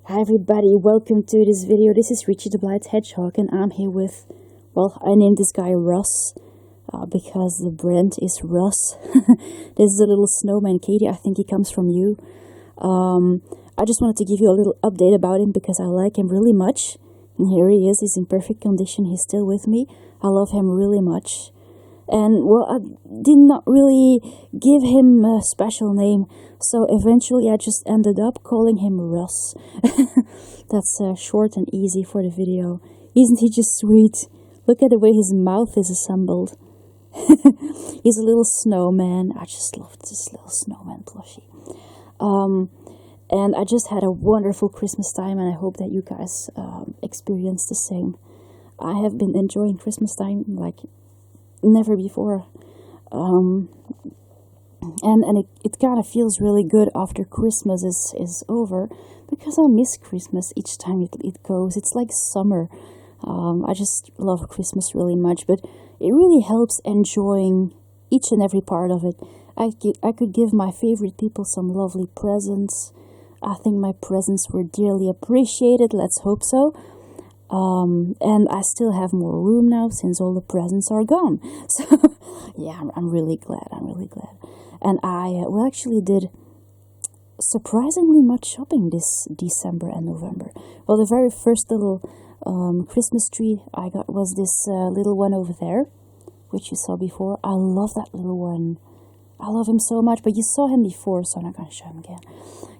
Hi everybody, welcome to this video. This is Richie the Blight Hedgehog and I'm here with, well, I named this guy Russ because the brand is Russ. This is a little snowman, Katie. I think he comes from you. I just wanted to give you a little update about him because I like him really much. And here he is, he's in perfect condition, he's still with me. I love him really much. And, well, I did not really give him a special name, so eventually I just ended up calling him Russ. That's short and easy for the video. Isn't he just sweet? Look at the way his mouth is assembled. He's a little snowman. I just love this little snowman plushie. And I just had a wonderful Christmas time, and I hope that you guys experience the same. I have been enjoying Christmas time like never before, and it kind of feels really good after Christmas is over, because I miss Christmas each time it goes. It's like summer. I just love Christmas really much, but it really helps enjoying each and every part of it. I could give my favorite people some lovely presents. I think my presents were dearly appreciated, let's hope so. And I still have more room now since all the presents are gone. So, yeah, I'm really glad. And I, actually did surprisingly much shopping this December and November. Well, the very first little Christmas tree I got was this little one over there, which you saw before. I love that little one. I love him so much, but you saw him before, so I'm not going to show him again.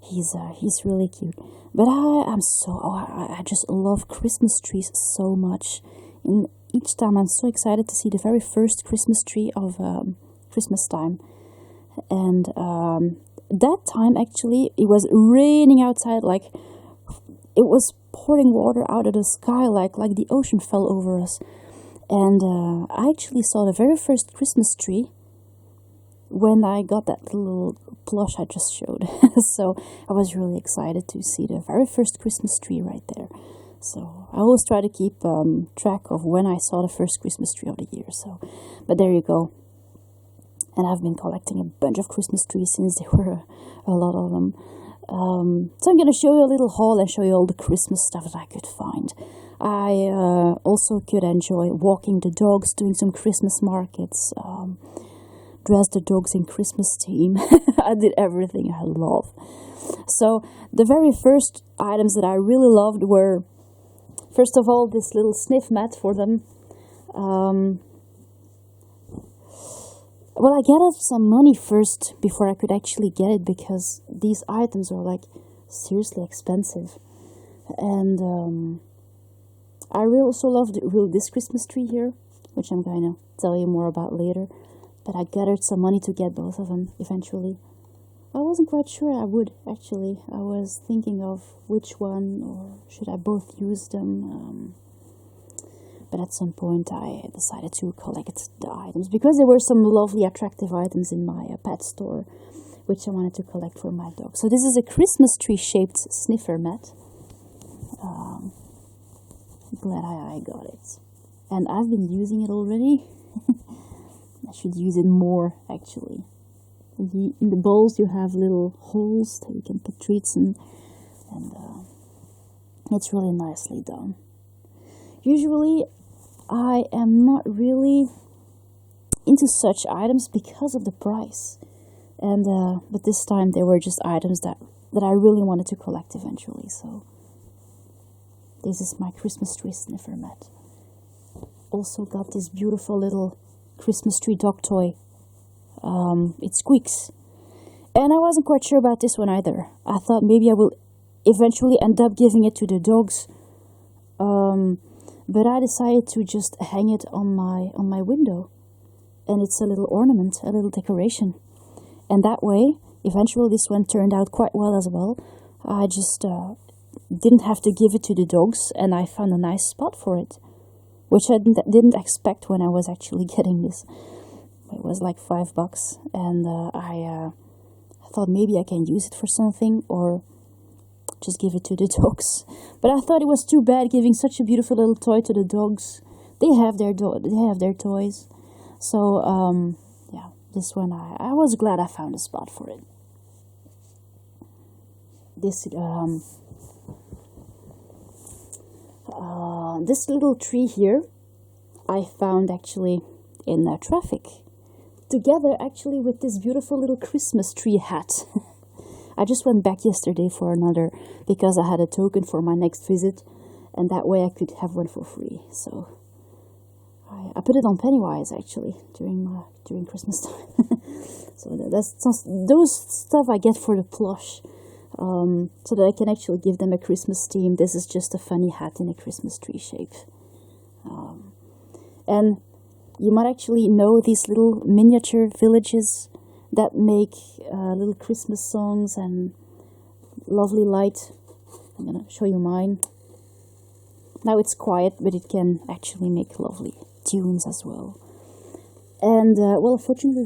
He's really cute. But I just love Christmas trees so much. And each time I'm so excited to see the very first Christmas tree of Christmas time. And that time, actually, it was raining outside, like it was pouring water out of the sky, like the ocean fell over us. And I actually saw the very first Christmas tree when I got that little plush I just showed. So I was really excited to see the very first Christmas tree right there. So I always try to keep track of when I saw the first Christmas tree of the year. So, but there you go. And I've been collecting a bunch of Christmas trees since there were a lot of them. So I'm going to show you a little haul and show you all the Christmas stuff that I could find. I also could enjoy walking the dogs, doing some Christmas markets, dress the dogs in Christmas theme. I did everything I love. So the very first items that I really loved were, first of all, this little sniff mat for them. Well, I gathered some money first before I could actually get it, because these items are like seriously expensive. And I really also loved this Christmas tree here, which I'm going to tell you more about later. But I gathered some money to get both of them eventually. I wasn't quite sure I would, actually. I was thinking of which one, or should I both use them. But at some point I decided to collect the items, because there were some lovely attractive items in my pet store, which I wanted to collect for my dog. So this is a Christmas tree shaped sniffer mat. Glad I got it. And I've been using it already. I should use it more, actually. In the bowls you have little holes that you can put treats in, and it's really nicely done. Usually I am not really into such items because of the price, and but this time they were just items that I really wanted to collect eventually. So this is my Christmas tree sniffer mat. Also got this beautiful little Christmas tree dog toy. It squeaks. And I wasn't quite sure about this one either. I thought maybe I will eventually end up giving it to the dogs. But I decided to just hang it on my window. And it's a little ornament, a little decoration. And that way, eventually this one turned out quite well as well. I just didn't have to give it to the dogs, and I found a nice spot for it, which I didn't expect when I was actually getting this. It was like $5, and I thought maybe I can use it for something, or just give it to the dogs. But I thought it was too bad giving such a beautiful little toy to the dogs. They have their toys. So yeah, this one I was glad I found a spot for it. This This little tree here, I found actually in traffic, together actually with this beautiful little Christmas tree hat. I just went back yesterday for another because I had a token for my next visit, and that way I could have one for free. So I put it on Pennywise actually during Christmas time. So that's those stuff I get for the plush, so that I can actually give them a Christmas theme. This is just a funny hat in a Christmas tree shape, and you might actually know these little miniature villages that make little Christmas songs and lovely light. I'm gonna show you mine. Now it's quiet, but it can actually make lovely tunes as well. And well, fortunately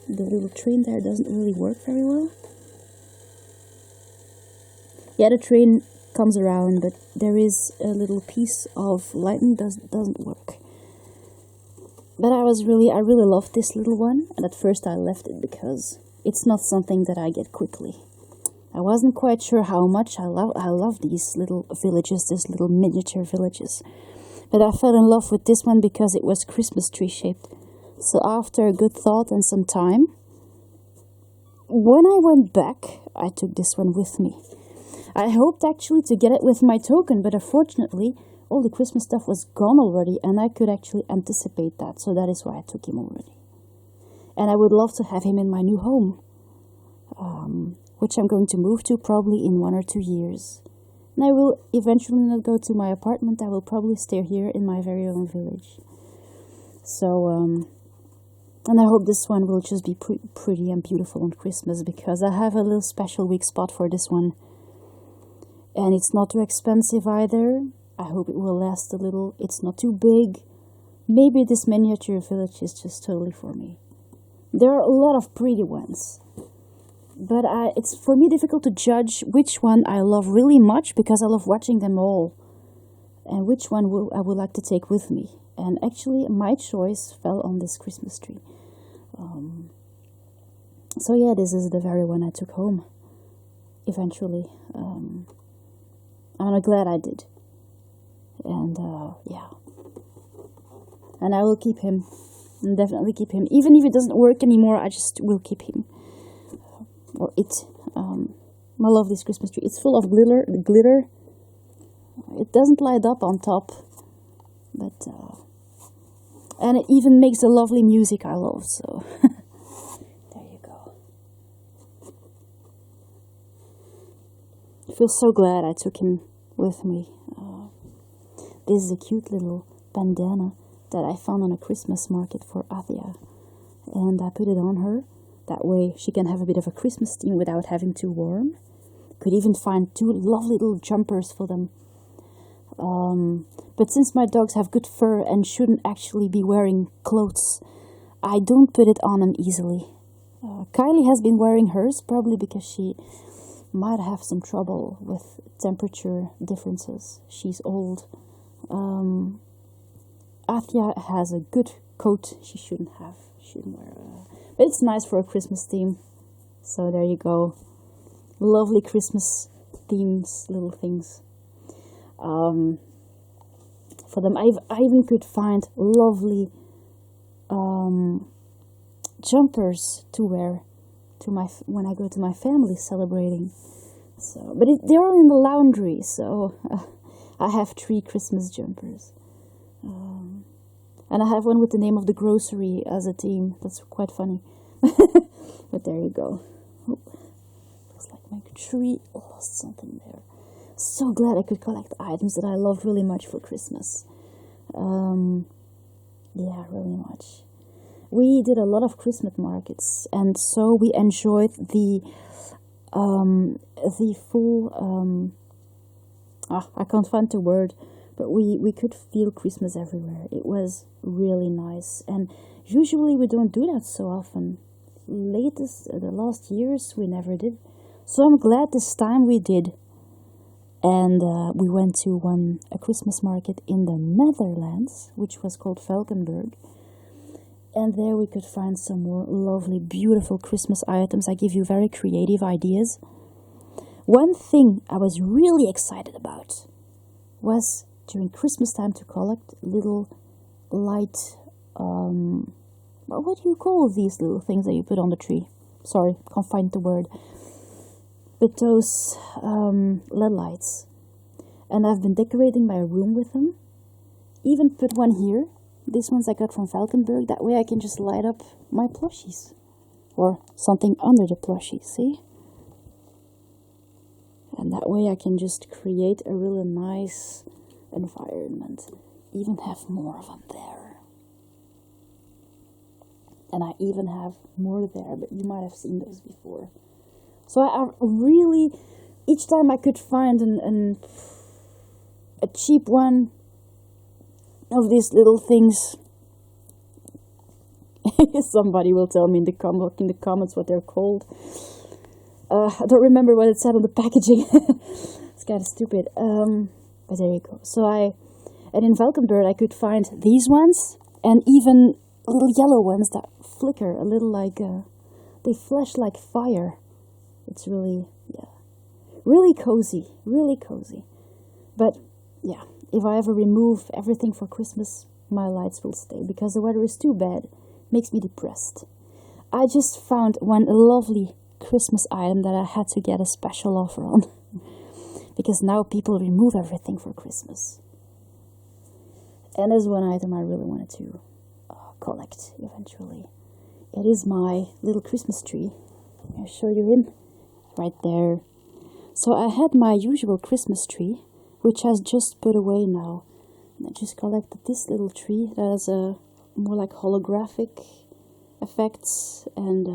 the little train there doesn't really work very well. Yeah, the train comes around, but there is a little piece of lightning doesn't work. But I really loved this little one, and at first I left it because it's not something that I get quickly. I wasn't quite sure how much I love these little villages, these little miniature villages. But I fell in love with this one because it was Christmas tree shaped. So after a good thought and some time, when I went back, I took this one with me. I hoped actually to get it with my token, but unfortunately, all the Christmas stuff was gone already, and I could actually anticipate that, so that is why I took him already. And I would love to have him in my new home, which I'm going to move to probably in 1 or 2 years. And I will eventually not go to my apartment. I will probably stay here in my very own village. So, and I hope this one will just be pretty and beautiful on Christmas, because I have a little special weak spot for this one. And it's not too expensive either. I hope it will last a little. It's not too big. Maybe this miniature village is just totally for me. There are a lot of pretty ones, but it's for me difficult to judge which one I love really much, because I love watching them all, and which one I would like to take with me. And actually my choice fell on this Christmas tree. So yeah, this is the very one I took home eventually. I'm glad I did. And yeah, and I will keep him, and definitely keep him. Even if it doesn't work anymore, I just will keep him. Or it. I love this Christmas tree. It's full of glitter. It doesn't light up on top, but and it even makes the lovely music I love. So there you go. I feel so glad I took him with me. This is a cute little bandana that I found on a Christmas market for Athia, and I put it on her. That way she can have a bit of a Christmas theme without having too warm. Could even find 2 lovely little jumpers for them. But since my dogs have good fur and shouldn't actually be wearing clothes, I don't put it on them easily. Kylie has been wearing hers, probably because she might have some trouble with temperature differences. She's old. Athia has a good coat. She shouldn't wear. But it's nice for a Christmas theme. So there you go. Lovely Christmas themes, little things. For them, I even could find lovely jumpers to wear when I go to my family celebrating. So, but they're all in the laundry, so I have 3 Christmas jumpers. And I have one with the name of the grocery as a theme. That's quite funny. But there you go. Oh, looks like my tree lost something there. So glad I could collect items that I loved really much for Christmas. Yeah, really much. We did a lot of Christmas markets, and so we enjoyed the full, I can't find the word, but we could feel Christmas everywhere. It was really nice, and usually we don't do that so often. The last years we never did, so I'm glad this time we did. And we went to a Christmas market in the Netherlands, which was called Valkenburg. And there we could find some more lovely, beautiful Christmas items. I give you very creative ideas. One thing I was really excited about was during Christmas time to collect little light, what do you call these little things that you put on the tree? Sorry, can't find the word. But those LED lights. And I've been decorating my room with them. Even put one here. These ones I got from Valkenburg. That way I can just light up my plushies. Or something under the plushie, see? And that way I can just create a really nice environment. Even have more of them there. And I even have more there, but you might have seen those before. So I really, each time I could find a cheap one of these little things, somebody will tell me in the comments what they're called. I don't remember what it said on the packaging. It's kind of stupid. But there you go. And in Valkenburg I could find these ones, and even little yellow ones that flicker a little like, they flash like fire. It's really, really cozy, really cozy. But yeah, if I ever remove everything for Christmas, my lights will stay, because the weather is too bad. Makes me depressed. I just found one lovely Christmas item that I had to get a special offer on. Because now people remove everything for Christmas. And there's one item I really wanted to collect eventually. It is my little Christmas tree. I'll show you him. Right there. So I had my usual Christmas tree, which has just put away now. And I just collected this little tree that has a more like holographic effects, and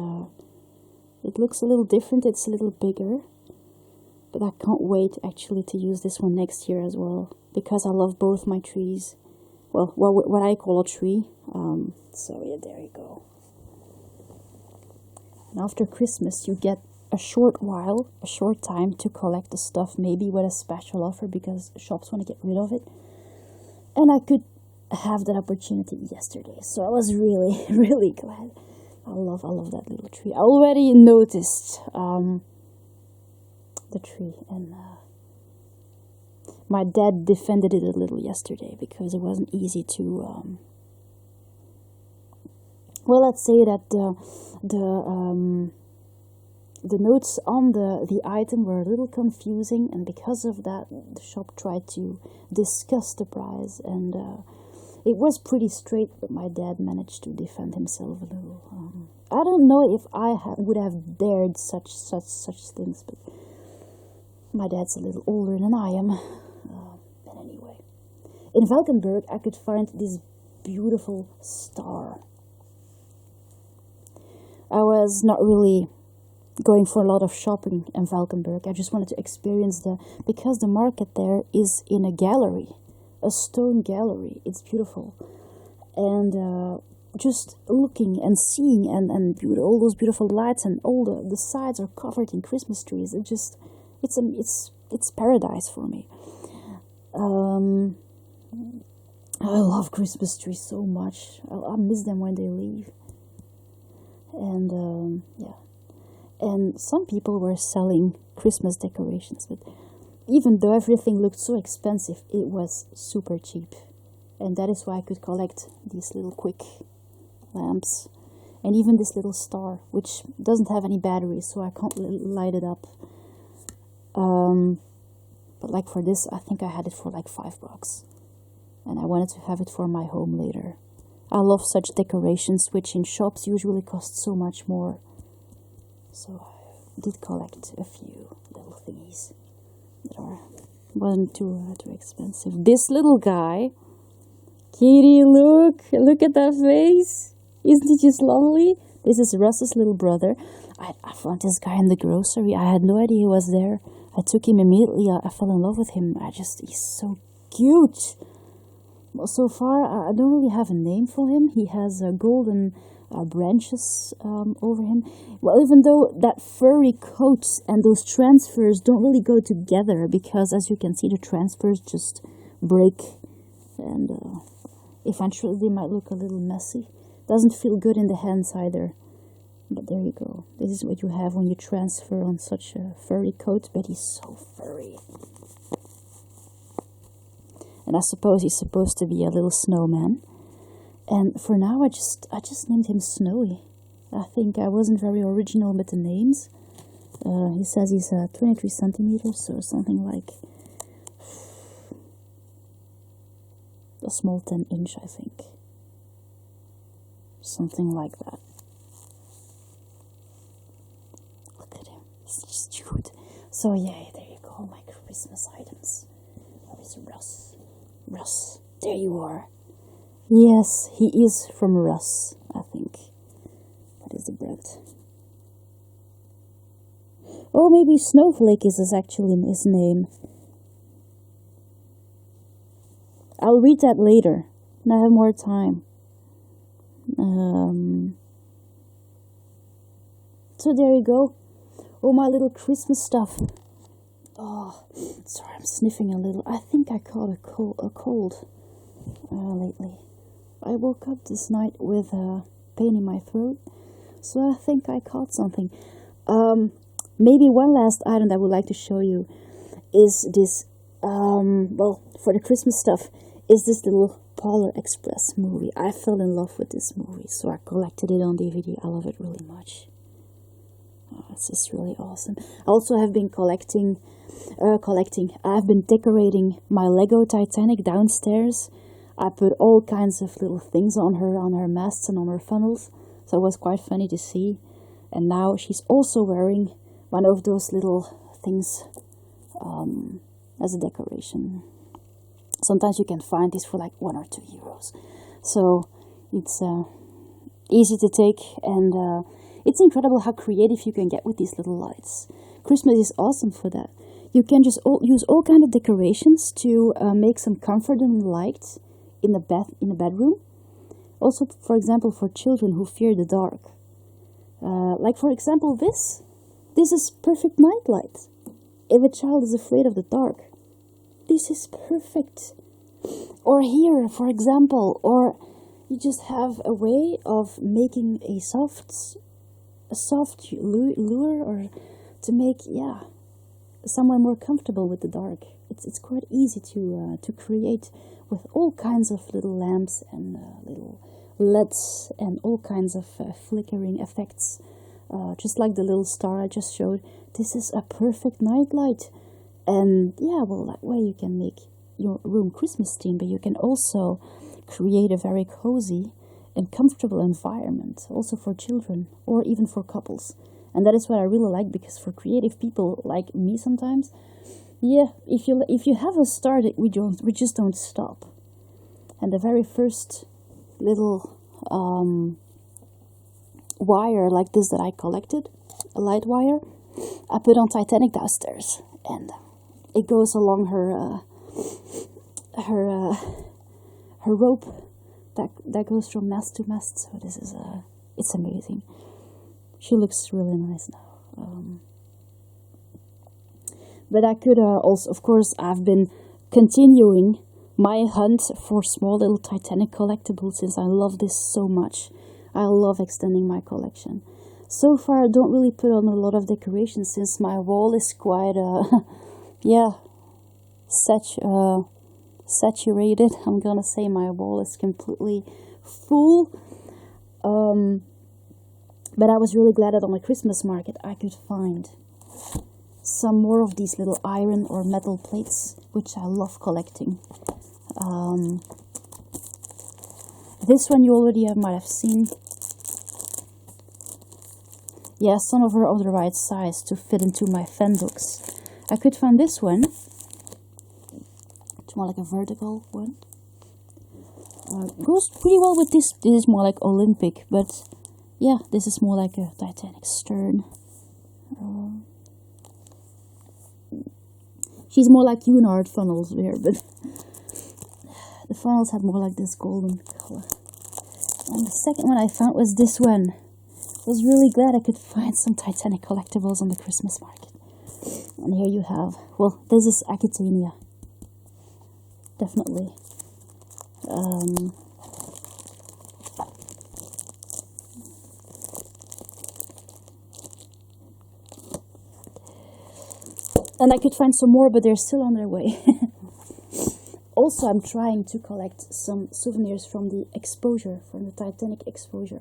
it looks a little different. It's a little bigger, but I can't wait actually to use this one next year as well, because I love both my trees. Well, what I call a tree. So yeah, there you go. And after Christmas, you get a short time to collect the stuff, maybe with a special offer, because shops want to get rid of it. And I could have that opportunity yesterday, so I was really, really glad. I love that little tree. I already noticed the tree, and my dad defended it a little yesterday because it wasn't easy to. Well, let's say that the notes on the item were a little confusing, and because of that, the shop tried to discuss the price, and it was pretty straight, but my dad managed to defend himself a little. I don't know if I would have dared such things, but my dad's a little older than I am. But anyway, in Valkenburg, I could find this beautiful star. I was not really going for a lot of shopping in Valkenburg. I just wanted to experience because the market there is in a gallery, a stone gallery. It's beautiful, and just looking and seeing and all those beautiful lights, and all the sides are covered in Christmas trees. It's paradise for me. I love Christmas trees so much. I miss them when they leave. And and some people were selling Christmas decorations, but even though everything looked so expensive, it was super cheap. And that is why I could collect these little quick lamps, and even this little star, which doesn't have any batteries, so I can't light it up. But like for this, I think I had it for like $5, and I wanted to have it for my home later. I love such decorations, which in shops usually cost so much more. So I did collect a few little thingies that wasn't too expensive. This little guy, Kitty, look at that face. Isn't he just lovely? This is Russ's little brother. I found this guy in the grocery. I had no idea he was there. I took him immediately. I fell in love with him. He's so cute. Well, so far, I don't really have a name for him. He has golden branches over him. Well, even though that furry coat and those transfers don't really go together, because as you can see, the transfers just break, and eventually they might look a little messy. Doesn't feel good in the hands either. But there you go. This is what you have when you transfer on such a furry coat, but he's so furry. And I suppose he's supposed to be a little snowman. And for now, I just named him Snowy. I think I wasn't very original with the names. He says he's 23 centimeters, so something like a small 10-inch, I think. Something like that. Look at him. He's just cute. So yeah, there you go, my Christmas items. That is Russ. Russ, there you are. Yes, he is from Russ, I think. That is the brand. Oh, maybe Snowflake is actually his name. I'll read that later when I have more time. So there you go. Oh, my little Christmas stuff. Oh, sorry, I'm sniffing a little. I think I caught a cold lately. I woke up this night with pain in my throat, so I think I caught something. Maybe one last item that I would like to show you is this, well, for the Christmas stuff, is this little Polar Express movie. I fell in love with this movie, so I collected it on DVD. I love it really much. Oh, it's just really awesome. I also have been I've been decorating my Lego Titanic downstairs. I put all kinds of little things on her masts and on her funnels, so it was quite funny to see. And now she's also wearing one of those little things as a decoration. Sometimes you can find these for like €1 or €2. So it's easy to take, and it's incredible how creative you can get with these little lights. Christmas is awesome for that. You can just use all kinds of decorations to make some comfort and light in the bedroom. Also, for example, for children who fear the dark. Like for example, this is perfect night light. If a child is afraid of the dark, this is perfect. Or here, for example, or you just have a way of making a soft lure, or to make someone more comfortable with the dark. It's quite easy to create with all kinds of little lamps and little LEDs and all kinds of flickering effects. Just like the little star I just showed, this is a perfect night light. And that way you can make your room Christmas themed, but you can also create a very cozy and comfortable environment, also for children or even for couples. And that is what I really like, because for creative people like me sometimes, if you have a start, we just don't stop. And the very first little wire like this that I collected, a light wire, I put on Titanic downstairs, and it goes along her rope that goes from mast to mast. So this is it's amazing. She looks really nice now. But I could also, of course, I've been continuing my hunt for small little Titanic collectibles, since I love this so much. I love extending my collection. So far, I don't really put on a lot of decorations, since my wall is quite, saturated. I'm gonna say my wall is completely full. But I was really glad that on the Christmas market I could find some more of these little iron or metal plates, which I love collecting. This one you already might have seen. Yeah, some of her are the right size to fit into my fan books. I could find this one. It's more like a vertical one. Goes pretty well with this. This is more like Olympic, but yeah, this is more like a Titanic stern. She's more like Cunard funnels here, but the funnels had more like this golden color. And the second one I found was this one. I was really glad I could find some Titanic collectibles on the Christmas market. And here you have, well, this is Aquitania. Definitely. And I could find some more, but they're still on their way. Also, I'm trying to collect some souvenirs from the exposure, from the Titanic exposure,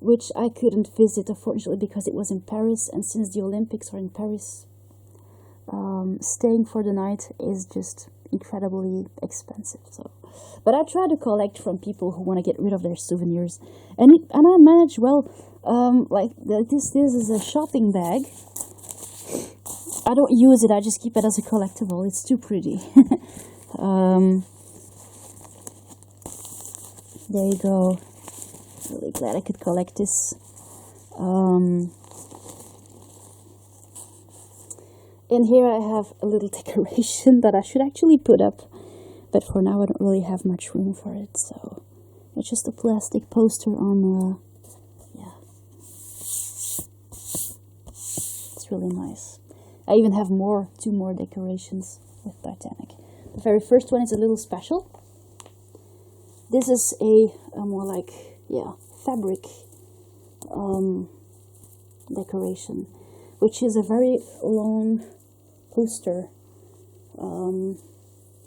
which I couldn't visit, unfortunately, because it was in Paris, and since the Olympics are in Paris, staying for the night is just incredibly expensive. So, but I try to collect from people who want to get rid of their souvenirs, and I manage well. Like this is a shopping bag. I don't use it. I just keep it as a collectible. It's too pretty. There you go. Really glad I could collect this. And here I have a little decoration that I should actually put up, but for now I don't really have much room for it, so it's just a plastic poster on, yeah. It's really nice. I even have two more decorations with Titanic. The very first one is a little special. This is a more like, yeah, fabric decoration, which is a very long poster.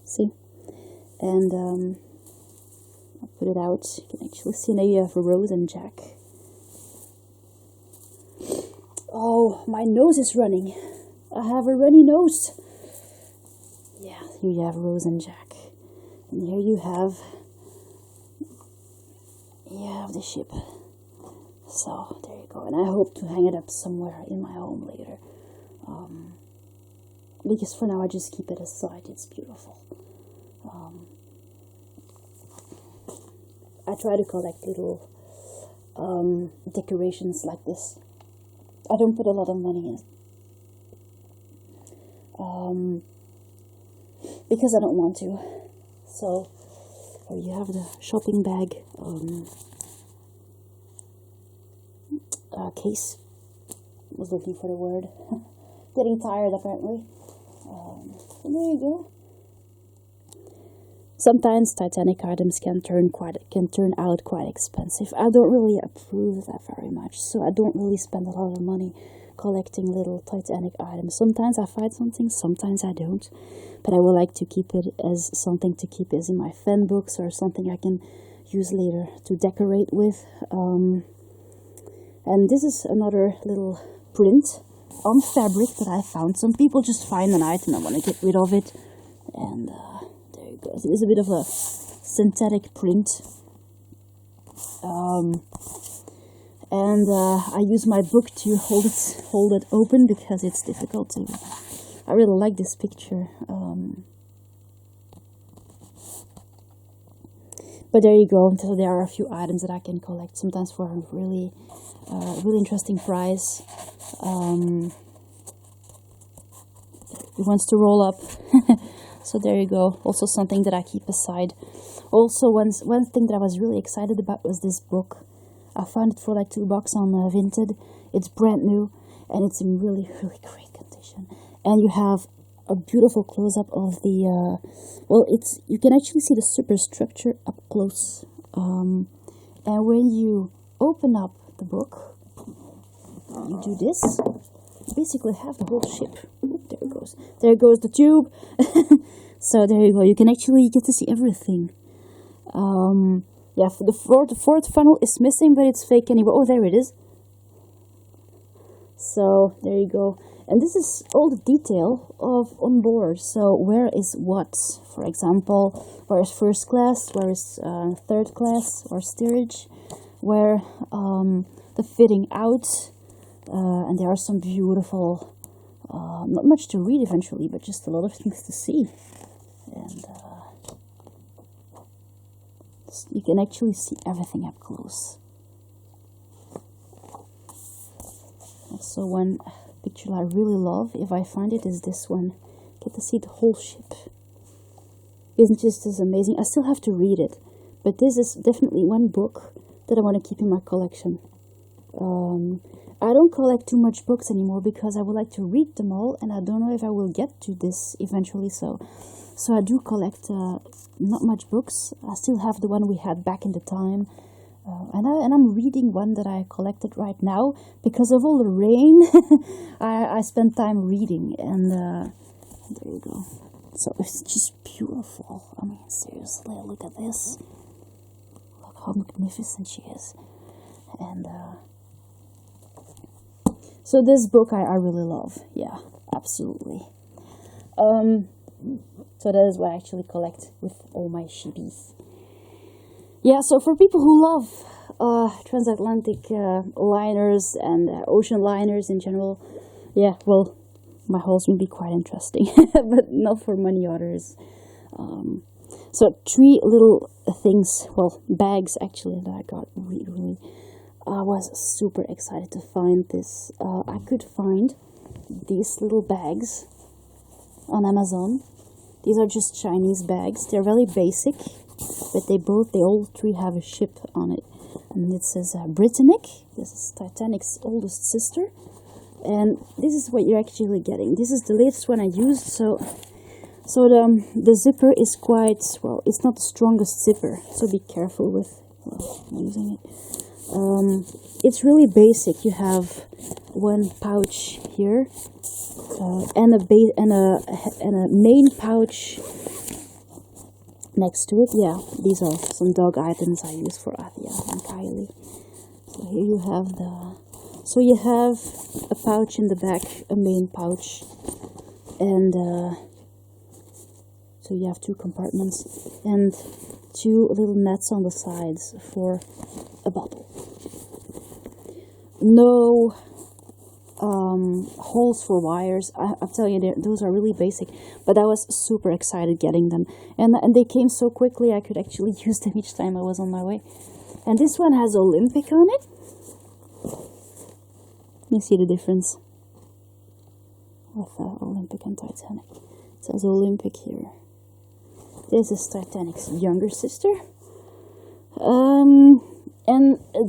See? And I'll put it out. You can actually see now you have Rose and Jack. Oh, my nose is running. I have a runny nose. Yeah, here you have Rose and Jack. And here you have the ship. So, there you go. And I hope to hang it up somewhere in my home later. Because for now I just keep it aside. It's beautiful. I try to collect little decorations like this. I don't put a lot of money in. Because I don't want to. So, you have the shopping bag case. I was looking for the word. Getting tired apparently. So there you go. Sometimes Titanic items can turn out quite expensive. I don't really approve of that very much, so I don't really spend a lot of money collecting little Titanic items. Sometimes I find something, sometimes I don't. But I would like to keep it as something to keep as in my fan books or something I can use later to decorate with. And this is another little print on fabric that I found. Some people just find an item and want to get rid of it. And there you go. It is a bit of a synthetic print. And I use my book to hold it open because it's difficult to. I really like this picture. But there you go. So there are a few items that I can collect, sometimes for a really interesting price. It wants to roll up. So there you go. Also something that I keep aside. Also, one thing that I was really excited about was this book. I found it for like $2 on Vinted. It's brand new and it's in really, really great condition. And you have a beautiful close-up of the, you can actually see the superstructure up close. And when you open up the book, you do this, you basically have the whole ship. There it goes. There goes the tube. So there you go. You can actually get to see everything. Yeah, for the fourth funnel is missing, but it's fake anyway. Oh, there it is. So there you go. And this is all the detail of on board. So where is what? For example, where is first class? Where is third class or steerage? Where the fitting out? And there are some beautiful, not much to read eventually, but just a lot of things to see. And you can actually see everything up close. Also, one picture I really love, if I find it, is this one. Get to see the whole ship. Isn't just as amazing? I still have to read it, but this is definitely one book that I want to keep in my collection. I don't collect too much books anymore because I would like to read them all, and I don't know if I will get to this eventually. So I do collect not much books. I still have the one we had back in the time. And I'm reading one that I collected right now because of all the rain. I spent time reading, and there you go. So it's just beautiful. I mean, seriously, look at this. Look how magnificent she is. And so this book I really love. Yeah, absolutely. So that is what I actually collect with all my shibis. Yeah, so for people who love transatlantic liners and ocean liners in general, yeah, well, my hauls will be quite interesting, but not for many others. So 3 little things, well, bags actually, that I got really. I was super excited to find this. I could find these little bags on Amazon. These are just Chinese bags. They're very basic, but they all 3 have a ship on it. And it says Britannic. This is Titanic's oldest sister. And this is what you're actually getting. This is the latest one I used. So the zipper is quite, well, it's not the strongest zipper. So be careful with using it. It's really basic. You have one pouch here, and a main pouch next to it. Yeah, these are some dog items I use for Athia and Kylie. So here you have you have a pouch in the back, a main pouch, and so you have 2 compartments and 2 little nets on the sides for a bottle. No holes for wires. I'm telling you, those are really basic, but I was super excited getting them, and they came so quickly I could actually use them each time I was on my way. And this one has Olympic on it. You see the difference with Olympic and Titanic. It says Olympic here. This is Titanic's younger sister. And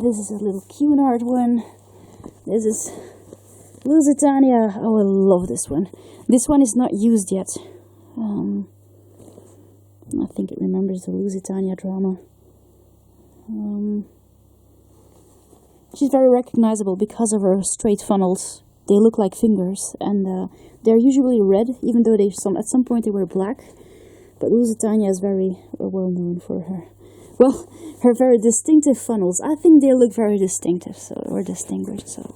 this is a little Cunard one. This is Lusitania. Oh, I love this one. This one is not used yet. I think it remembers the Lusitania drama. She's very recognizable because of her straight funnels. They look like fingers, and they're usually red, even though at some point they were black. But Lusitania is very well known for her very distinctive funnels. I think they look very distinctive, or distinguished. So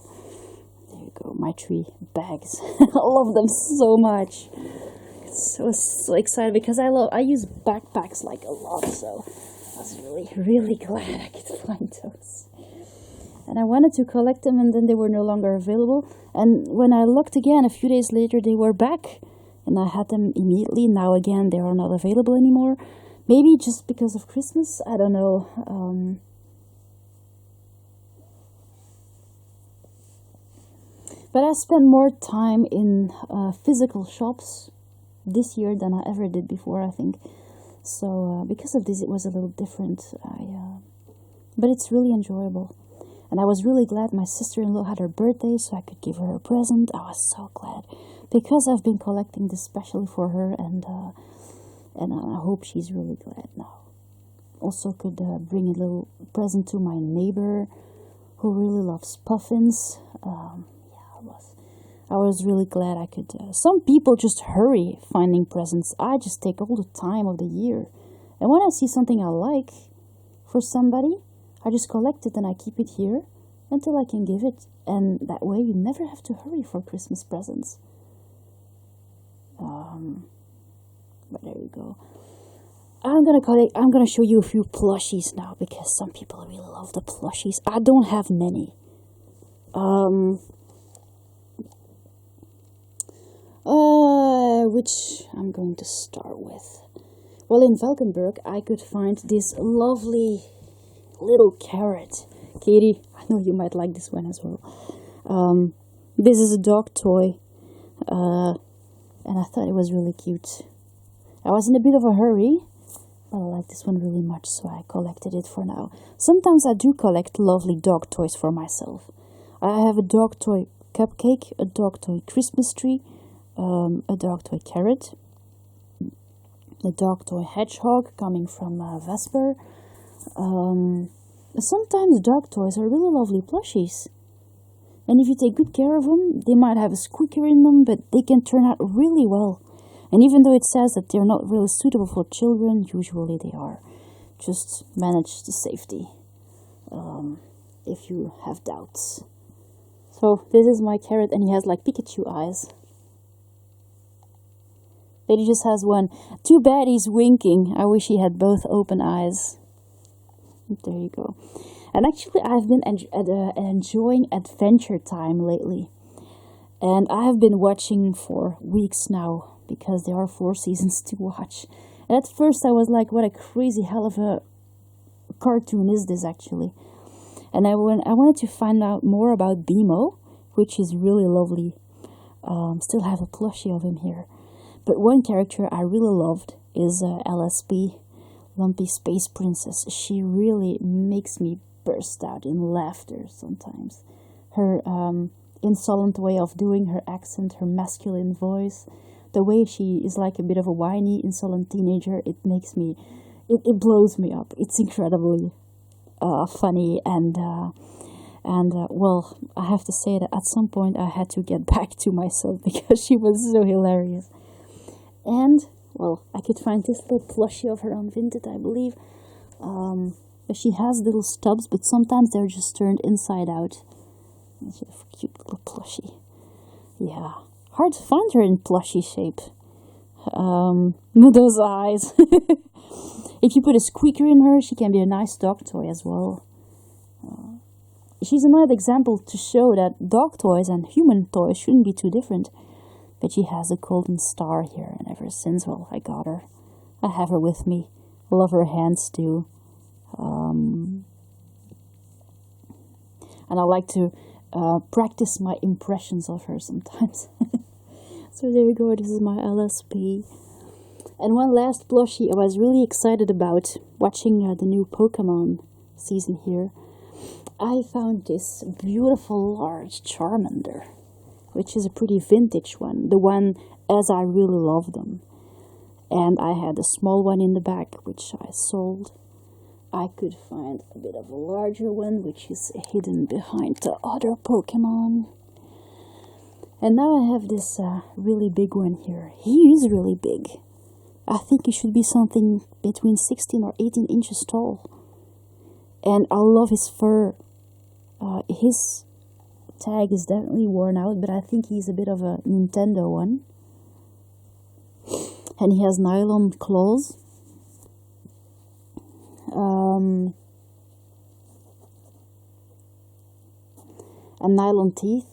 there you go, my 3 bags. I love them so much. So excited because I use backpacks like a lot. So I was really glad I could find those. And I wanted to collect them, and then they were no longer available. And when I looked again a few days later, they were back. And I had them immediately. Now again, they are not available anymore. Maybe just because of Christmas. I don't know. But I spent more time in physical shops this year than I ever did before, I think. So because of this, it was a little different. But it's really enjoyable. And I was really glad my sister-in-law had her birthday, so I could give her a present. I was so glad. Because I've been collecting this specially for her, and I hope she's really glad now. Also could bring a little present to my neighbor, who really loves puffins. I was really glad I could. Some people just hurry finding presents. I just take all the time of the year. And when I see something I like for somebody, I just collect it and I keep it here until I can give it. And that way you never have to hurry for Christmas presents. But there you go. I'm gonna show you a few plushies now, because some people really love the plushies. I don't have many. Which I'm going to start with. Well, in Valkenburg, I could find this lovely little carrot. Katie, I know you might like this one as well. This is a dog toy. And I thought it was really cute. I was in a bit of a hurry, but I like this one really much, so I collected it for now. Sometimes I do collect lovely dog toys for myself. I have a dog toy cupcake, a dog toy Christmas tree, a dog toy carrot, a dog toy hedgehog coming from Vesper. Sometimes dog toys are really lovely plushies. And if you take good care of them, they might have a squeaker in them, but they can turn out really well. And even though it says that they're not really suitable for children, usually they are. Just manage the safety if you have doubts. So this is my carrot, and he has like Pikachu eyes. But he just has one. Too bad he's winking. I wish he had both open eyes. There you go. And actually, I've been enjoying Adventure Time lately. And I have been watching for weeks now, because there are 4 seasons to watch. And at first I was like, what a crazy hell of a cartoon is this actually? And I wanted to find out more about BMO, which is really lovely. Still have a plushie of him here. But one character I really loved is LSP, Lumpy Space Princess. She really makes me burst out in laughter sometimes. Her insolent way of doing her accent, her masculine voice, the way she is like a bit of a whiny, insolent teenager, it blows me up. It's incredibly funny, and well, I have to say that at some point I had to get back to myself because she was so hilarious. And, well, I could find this little plushie of her on Vinted, I believe. She has little stubs, but sometimes they're just turned inside out. She's a cute little plushie. Yeah. Hard to find her in plushie shape. With those eyes. If you put a squeaker in her, she can be a nice dog toy as well. She's another example to show that dog toys and human toys shouldn't be too different. But she has a golden star here, and ever since, well, I got her. I have her with me. I love her hands too. And I like to practice my impressions of her sometimes. So there you go, this is my LSP. And one last plushie I was really excited about watching the new Pokemon season here. I found this beautiful large Charmander, which is a pretty vintage one, the one as I really love them. And I had a small one in the back, which I sold. I could find a bit of a larger one, which is hidden behind the other Pokemon. And now I have this really big one here. He is really big. I think he should be something between 16 or 18 inches tall. And I love his fur. His tag is definitely worn out, but I think he's a bit of a Nintendo one. And he has nylon claws. And nylon teeth.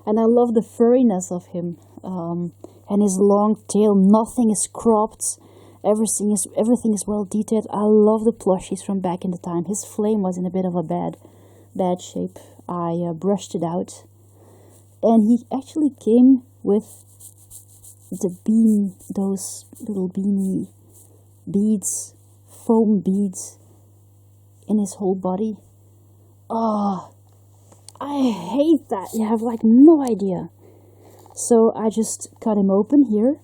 And I love the furriness of him. And his long tail. Nothing is cropped. Everything is well detailed. I love the plushies from back in the time. His flame was in a bit of a bad shape. I brushed it out. And he actually came with those little beanie beads, foam beads in his whole body. Oh, I hate that. You have like no idea. So I just cut him open here.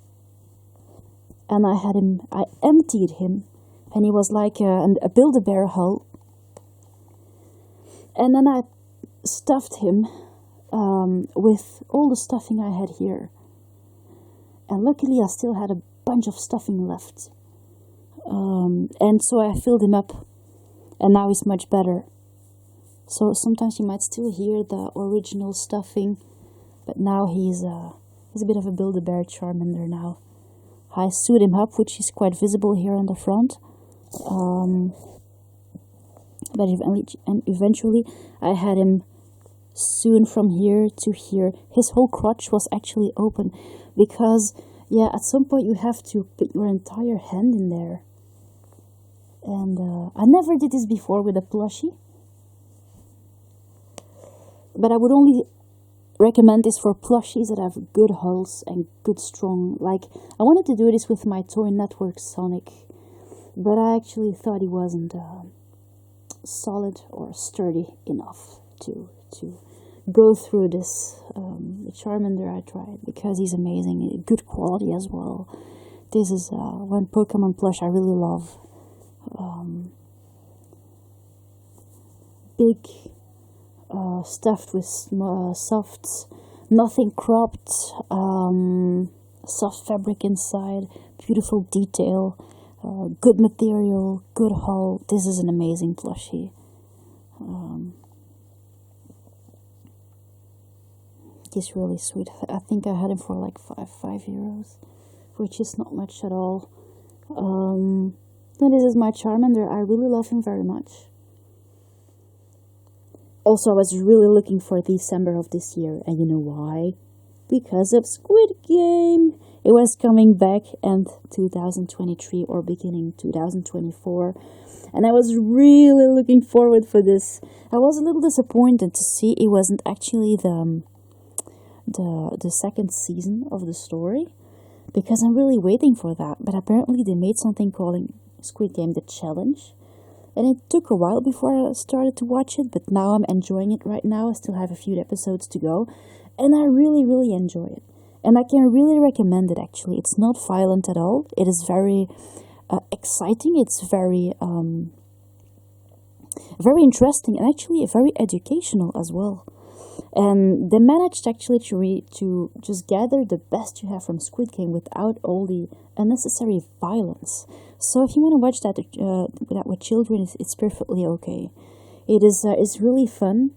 And I emptied him. And he was like a Build-A-Bear hull. And then I stuffed him with all the stuffing I had here. And luckily I still had a bunch of stuffing left. And so I filled him up. And now he's much better. So sometimes you might still hear the original stuffing. But now he's a bit of a Build-A-Bear Charmander now. I sewed him up, which is quite visible here on the front. But eventually I had him sewn from here to here. His whole crotch was actually open. Because, yeah, at some point you have to put your entire hand in there. And I never did this before with a plushie. But I would only recommend this for plushies that have good hulls and good strong. Like, I wanted to do this with my Toy Network Sonic. But I actually thought he wasn't solid or sturdy enough to go through this. The Charmander I tried because he's amazing. Good quality as well. This is one Pokemon plush I really love. Big, stuffed with soft, nothing cropped, soft fabric inside, beautiful detail, good material, good haul. This is an amazing plushie. He's really sweet. I think I had him for like €5, which is not much at all. And this is my Charmander. I really love him very much. Also, I was really looking for December of this year, and you know why? Because of Squid Game. It was coming back end 2023 or beginning 2024, and I was really looking forward for this. I was a little disappointed to see it wasn't actually the second season of the story, because I'm really waiting for that. But apparently they made something called Squid Game The Challenge, and it took a while before I started to watch it, but now I'm enjoying it right now. I still have a few episodes to go, and I really, really enjoy it. And I can really recommend it, actually. It's not violent at all. It is very exciting. It's very very interesting, and actually very educational as well. And they managed actually to just gather the best you have from Squid Game without all the unnecessary violence. So if you want to watch that with children, it's perfectly okay. It is it's really fun.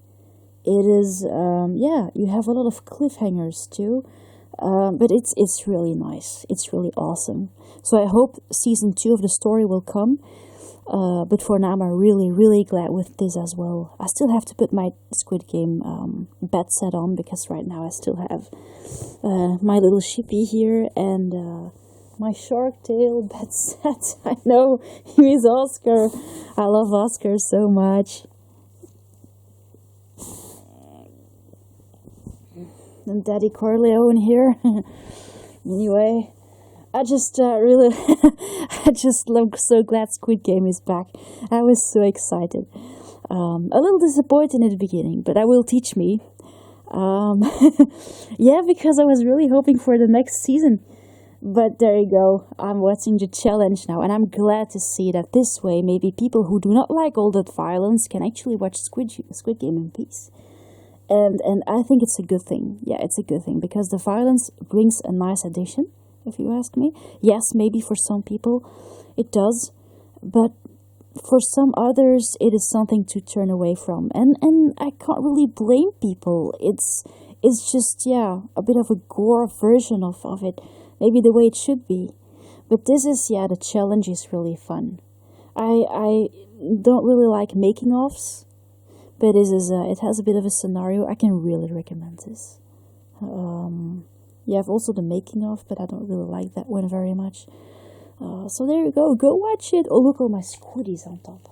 It is you have a lot of cliffhangers too, but it's really nice. It's really awesome. So I hope season 2 of the story will come. But for now, I'm really, really glad with this as well. I still have to put my Squid Game bed set on, because right now I still have my little shippy here and my shark tail bed set. I know, he is Oscar. I love Oscar so much. And Daddy Corleone here. Anyway. I just really, I just love, so glad Squid Game is back. I was so excited. A little disappointed in the beginning, but that will teach me. Yeah, because I was really hoping for the next season. But there you go. I'm watching the challenge now, and I'm glad to see that this way maybe people who do not like all that violence can actually watch Squid Game in peace. And I think it's a good thing. Yeah, it's a good thing, because the violence brings a nice addition. If you ask me, yes, maybe for some people it does, but for some others it is something to turn away from, and I can't really blame people. It's just a bit of a gore version of it, maybe the way it should be. But this is the challenge is really fun. I don't really like making offs, but this is it has a bit of a scenario. I can really recommend this. You have also the making of, but I don't really like that one very much. So there you go. Go watch it. Oh, look, all my squiddies on top.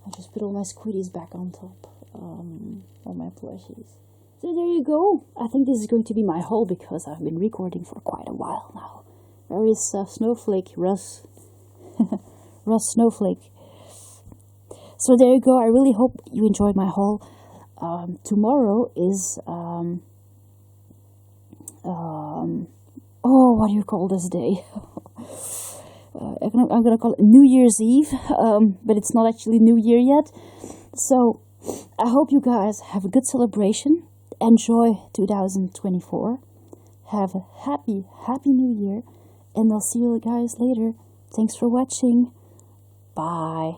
I just put all my squiddies back on top. All my plushies. So there you go. I think this is going to be my haul, because I've been recording for quite a while now. There is Snoflake Russ. Russ Snowflake. So there you go. I really hope you enjoyed my haul. Tomorrow is... what do you call this day? I'm gonna call it New Year's Eve, but it's not actually New Year yet. So I hope you guys have a good celebration. Enjoy 2024. Have a happy New Year, and I'll see you guys later. Thanks for watching. Bye.